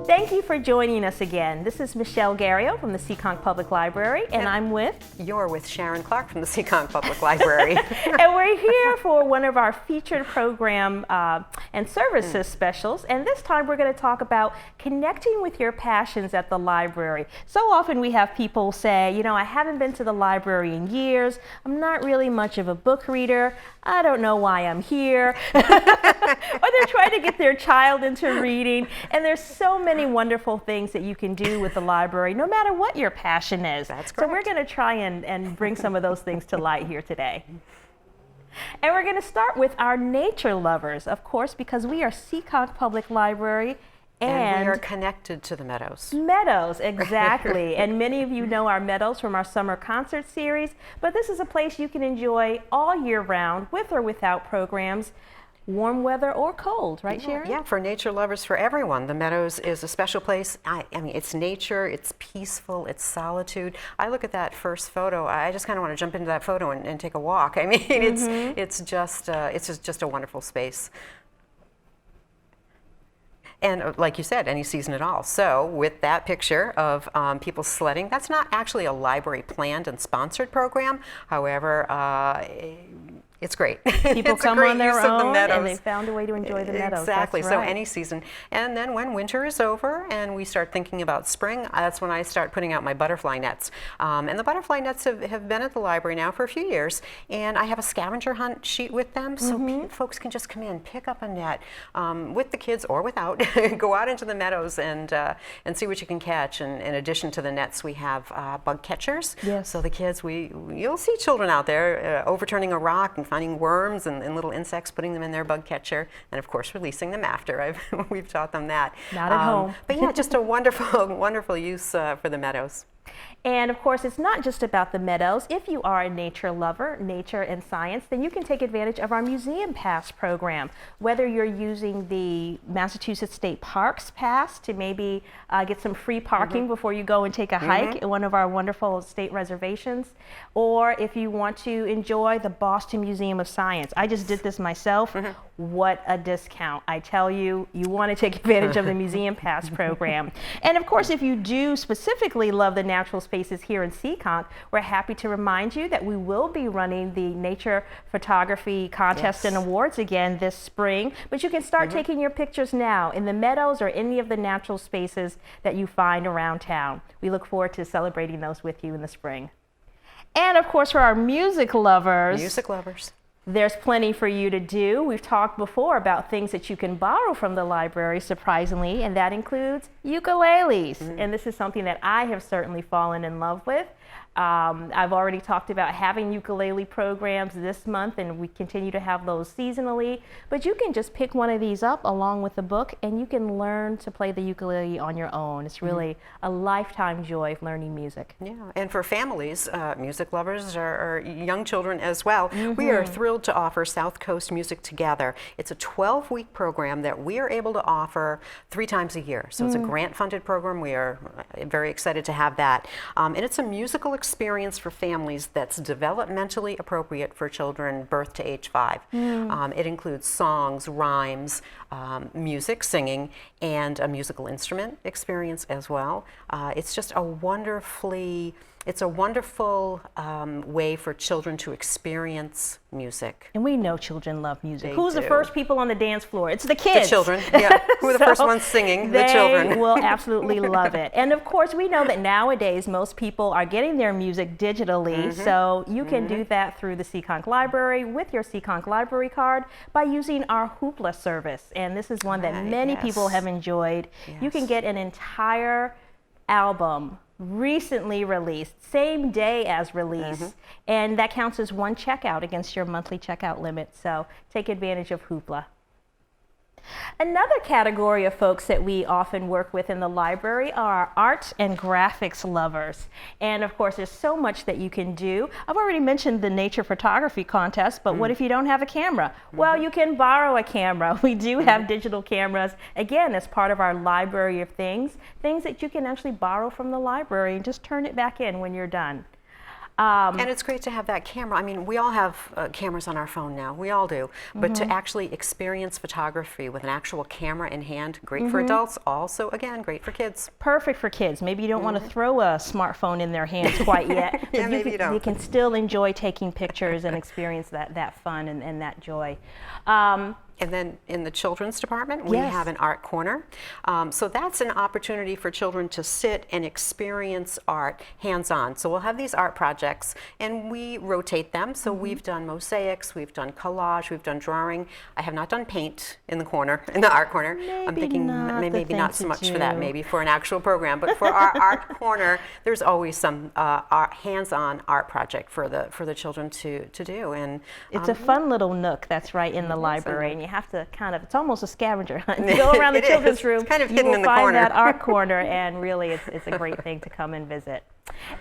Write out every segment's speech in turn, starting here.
Thank you for joining us again. This is Michelle Gario from the Seekonk Public Library, and I'm with... You're with Sharon Clark from the Seekonk Public Library. And we're here for one of our featured program and services specials, and this time we're going to talk about connecting with your passions at the library. So often we have people say, you know, I haven't been to the library in years, I'm not really much of a book reader, I don't know why I'm here, or they're trying to get their child into reading, and there's so many wonderful things that you can do with the library, no matter what your passion is. That's correct. So we're going to try and bring some of those things to light here today. And we're going to start with our nature lovers, of course, because we are Seekonk Public Library. And we are connected to the meadows. Meadows, exactly. And many of you know our meadows from our summer concert series, but this is a place you can enjoy all year round with or without programs, warm weather or cold, right, Sharon? Yeah, for nature lovers, for everyone. The Meadows is a special place. I mean, it's nature, it's peaceful, it's solitude. I look at that first photo, I just kind of want to jump into that photo and take a walk. I mean, it's just a wonderful space. And like you said, any season at all. So with that picture of people sledding, that's not actually a library planned and sponsored program. However, it's great. People it's come a great on their use of the own, meadows. and they found a way to enjoy the meadows. Exactly. That's So right. any season. And then when winter is over and we start thinking about spring, that's when I start putting out my butterfly nets. And the butterfly nets have been at the library now for a few years. And I have a scavenger hunt sheet with them, so folks can just come in, pick up a net with the kids or without, go out into the meadows and see what you can catch. And in addition to the nets, we have bug catchers. Yes. So the kids, you'll see children out there overturning a rock and finding worms and little insects, putting them in their bug catcher, and of course releasing them after. We've taught them that. Not at home. But yeah, just a wonderful, wonderful use for the meadows. And of course, it's not just about the meadows. If you are a nature lover, nature and science, then you can take advantage of our Museum Pass program. Whether you're using the Massachusetts State Parks Pass to maybe get some free parking before you go and take a hike at one of our wonderful state reservations, or if you want to enjoy the Boston Museum of Science. I just did this myself. What a discount. I tell you, you want to take advantage of the Museum Pass program. And of course, if you do specifically love the natural spaces here in Seekonk, we're happy to remind you that we will be running the Nature Photography Contest and Awards again this spring, but you can start taking your pictures now in the meadows or any of the natural spaces that you find around town. We look forward to celebrating those with you in the spring. And of course, for our music lovers, there's plenty for you to do. We've talked before about things that you can borrow from the library, surprisingly, and that includes ukuleles. And this is something that I have certainly fallen in love with. I've already talked about having ukulele programs this month, and we continue to have those seasonally. But you can just pick one of these up along with the book, and you can learn to play the ukulele on your own. It's really a lifetime joy of learning music. Yeah, and for families, music lovers, or young children as well, we are thrilled to offer South Coast Music Together. It's a 12-week program that we are able to offer 3 times a year. So it's a grant-funded program. We are very excited to have that. And it's a musical experience for families that's developmentally appropriate for children birth to age 5. It includes songs, rhymes, music, singing, and a musical instrument experience as well. It's just a wonderful way for children to experience music. And we know children love music. They Who's the do. first people on the dance floor? It's the kids. The children, yeah. Who are the first ones singing? The children. They will absolutely love it. And of course, we know that nowadays most people are getting their music digitally, so you can do that through the Seekonk Library with your Seekonk Library card by using our Hoopla service. And this is one that many people have enjoyed. You can get an entire album recently released, same day as release, and that counts as one checkout against your monthly checkout limit. So take advantage of Hoopla. Another category of folks that we often work with in the library are our art and graphics lovers. And of course, there's so much that you can do. I've already mentioned the nature photography contest, but what if you don't have a camera? Well, you can borrow a camera. We do have digital cameras, again, as part of our library of things that you can actually borrow from the library and just turn it back in when you're done. And it's great to have that camera. I mean, we all have cameras on our phone now. We all do. But to actually experience photography with an actual camera in hand, great for adults. Also, again, great for kids. Perfect for kids. Maybe you don't want to throw a smartphone in their hands quite yet. Yeah, maybe you don't. You can still enjoy taking pictures and experience that fun and that joy. And then in the children's department, we Yes. have an art corner. So that's an opportunity for children to sit and experience art hands-on. So we'll have these art projects and we rotate them. So we've done mosaics, we've done collage, we've done drawing. I have not done paint in the corner, in the art corner. I'm Maybe thinking not the maybe thing not to so much for that, do. maybe for an actual program. But for our art corner, there's always some hands-on art project for the children to do. And It's a fun little nook that's right in the library, and you have to it's almost a scavenger hunt. You go around the It children's is. room, It's kind of you hidden will in the find corner. that art corner, and really it's a great thing to come and visit.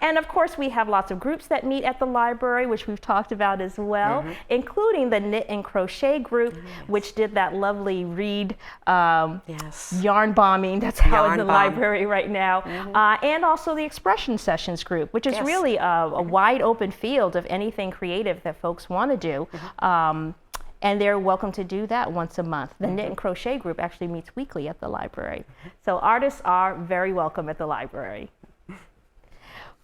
And of course, we have lots of groups that meet at the library, which we've talked about as well, including the Knit and Crochet group, which did that lovely read yes. yarn bombing that's out in Yarn the bomb. library right now, and also the Expression Sessions group, which is Yes. really a wide open field of anything creative that folks want to do. And they're welcome to do that once a month. The Knit and Crochet group actually meets weekly at the library. So artists are very welcome at the library.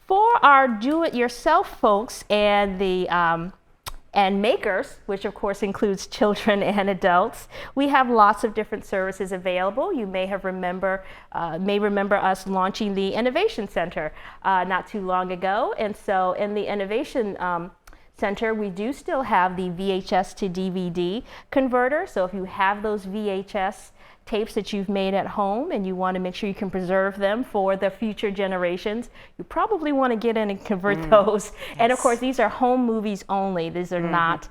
For our do-it-yourself folks and the and makers, which of course includes children and adults, we have lots of different services available. You may remember us launching the Innovation Center not too long ago. And so in the Innovation Center, we do still have the VHS to DVD converter. So if you have those VHS tapes that you've made at home and you want to make sure you can preserve them for the future generations, you probably want to get in and convert those. Yes. And of course, these are home movies only. These are not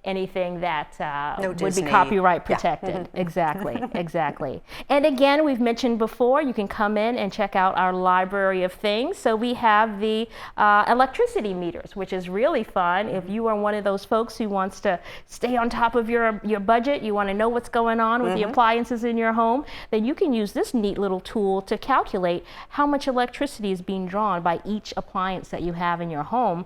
anything that No would Disney. be copyright Yeah. protected. Exactly, exactly. And again, we've mentioned before, you can come in and check out our library of things. So we have the electricity meters, which is really fun. If you are one of those folks who wants to stay on top of your budget, you want to know what's going on with the appliances in your home, then you can use this neat little tool to calculate how much electricity is being drawn by each appliance that you have in your home.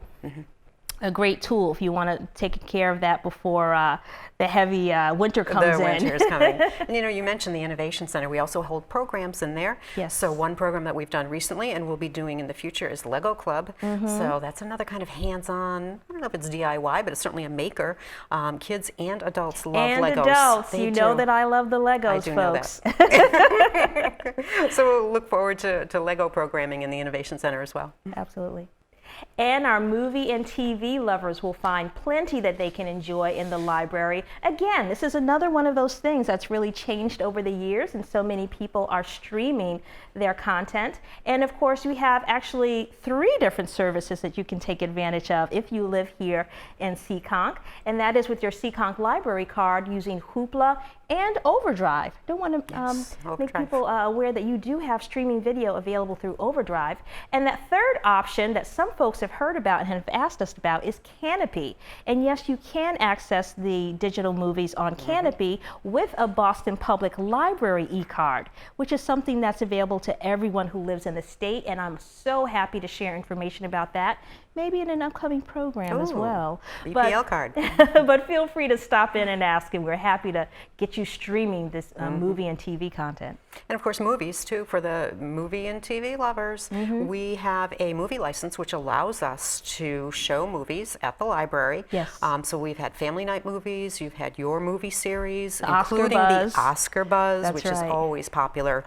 A great tool if you want to take care of that before the heavy winter comes The in. winter is coming. And you mentioned the Innovation Center. We also hold programs in there. Yes. So one program that we've done recently and will be doing in the future is Lego Club. So that's another kind of hands-on, I don't know if it's DIY, but it's certainly a maker. Kids and adults love And Legos. adults, They you know do. that I love the Legos, I do know folks. that. So we'll look forward to Lego programming in the Innovation Center as well. Absolutely. And our movie and TV lovers will find plenty that they can enjoy in the library. Again, this is another one of those things that's really changed over the years, and so many people are streaming their content. And of course, we have actually 3 different services that you can take advantage of if you live here in Seekonk, and that is with your Seekonk library card using Hoopla and Overdrive. Don't want to Yes, make Overdrive. people aware that you do have streaming video available through Overdrive. And that third option that some folks have heard about and have asked us about is Canopy. And yes, you can access the digital movies on Canopy with a Boston Public Library e-card, which is something that's available to everyone who lives in the state. And I'm so happy to share information about that, maybe in an upcoming program as Ooh, well. BPL card. But feel free to stop in and ask, and we're happy to get you streaming this movie and TV content. And of course, movies too, for the movie and TV lovers. We have a movie license which allows us to show movies at the library. Yes. So we've had family night movies, you've had your movie series, The Oscar including Buzz. the Oscar Buzz, That's which right. is always popular.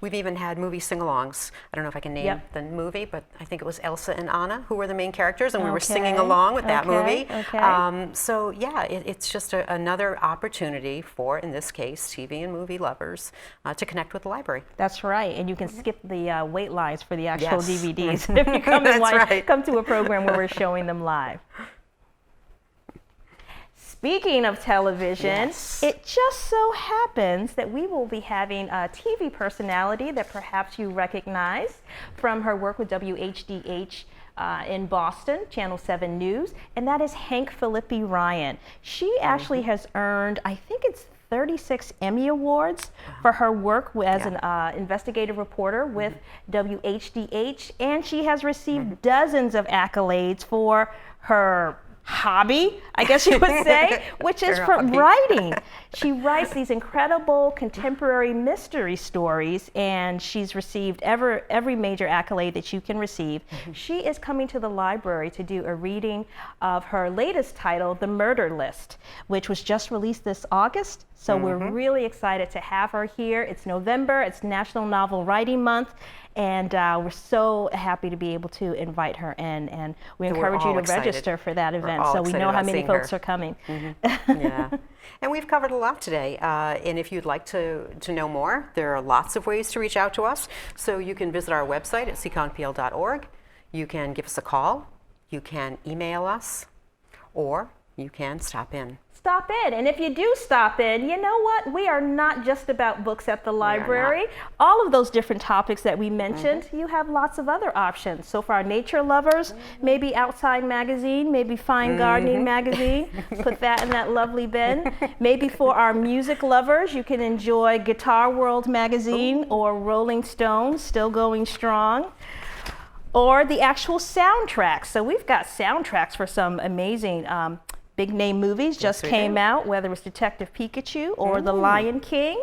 We've even had movie sing-alongs. I don't know if I can name Yep. the movie, but I think it was Elsa and Anna who were the main characters, and we were singing Okay, along with that okay, movie. okay. So yeah, it's just another opportunity for, in this case, TV and movie lovers to connect with the library. That's right, and you can skip the wait lines for the actual Yes. DVDs if you come and That's right. come to a program where we're showing them live. Speaking of television, Yes. it just so happens that we will be having a TV personality that perhaps you recognize from her work with WHDH in Boston, Channel 7 News, and that is Hank Philippi Ryan. She actually has earned, I think it's 36 Emmy Awards for her work as an investigative reporter with WHDH, and she has received dozens of accolades for her hobby, I guess you would say, which is from writing. She writes these incredible contemporary mystery stories, and she's received every major accolade that you can receive. She is coming to the library to do a reading of her latest title, The Murder List, which was just released this August. So we're really excited to have her here. It's November, it's National Novel Writing Month, and we're so happy to be able to invite her in, and we encourage you to register for that event so we know how many folks are coming. Yeah. And we've covered a lot today, and if you'd like to know more, there are lots of ways to reach out to us. So you can visit our website at seekonpl.org, you can give us a call, you can email us, or you can stop in. Stop in. And if you do stop in, you know what? We are not just about books at the library. All of those different topics that we mentioned, you have lots of other options. So for our nature lovers, maybe Outside Magazine, maybe Fine Gardening Magazine, put that in that lovely bin. Maybe for our music lovers, you can enjoy Guitar World Magazine or Rolling Stone, still going strong. Or the actual soundtracks. So we've got soundtracks for some amazing big name movies just came out, whether it's Detective Pikachu or The Lion King.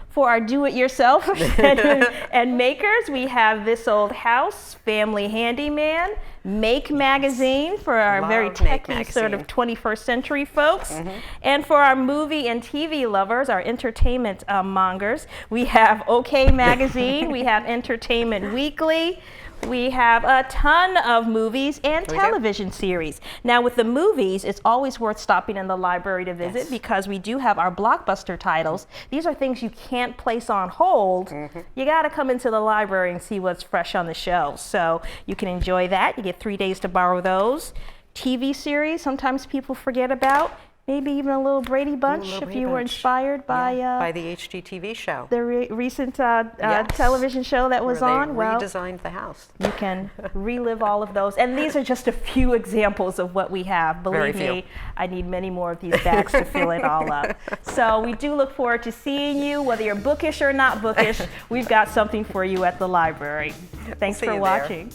For our do-it-yourself and makers, we have This Old House, Family Handyman, Make Magazine for our very techy sort of 21st century folks. And for our movie and TV lovers, our entertainment mongers, we have OK Magazine, we have Entertainment Weekly, we have a ton of movies and television series. Now with the movies, it's always worth stopping in the library to visit because we do have our blockbuster titles. These are things you can't place on hold. You gotta come into the library and see what's fresh on the shelves. So you can enjoy that. You get 3 days to borrow those. TV series, sometimes people forget about. Maybe even a little Brady Bunch if you were inspired by the HGTV show. The recent television show that was on. Well, redesigned the house. You can relive all of those. And these are just a few examples of what we have. Believe me, I need many more of these bags to fill it all up. So we do look forward to seeing you, whether you're bookish or not bookish. We've got something for you at the library. Thanks for watching.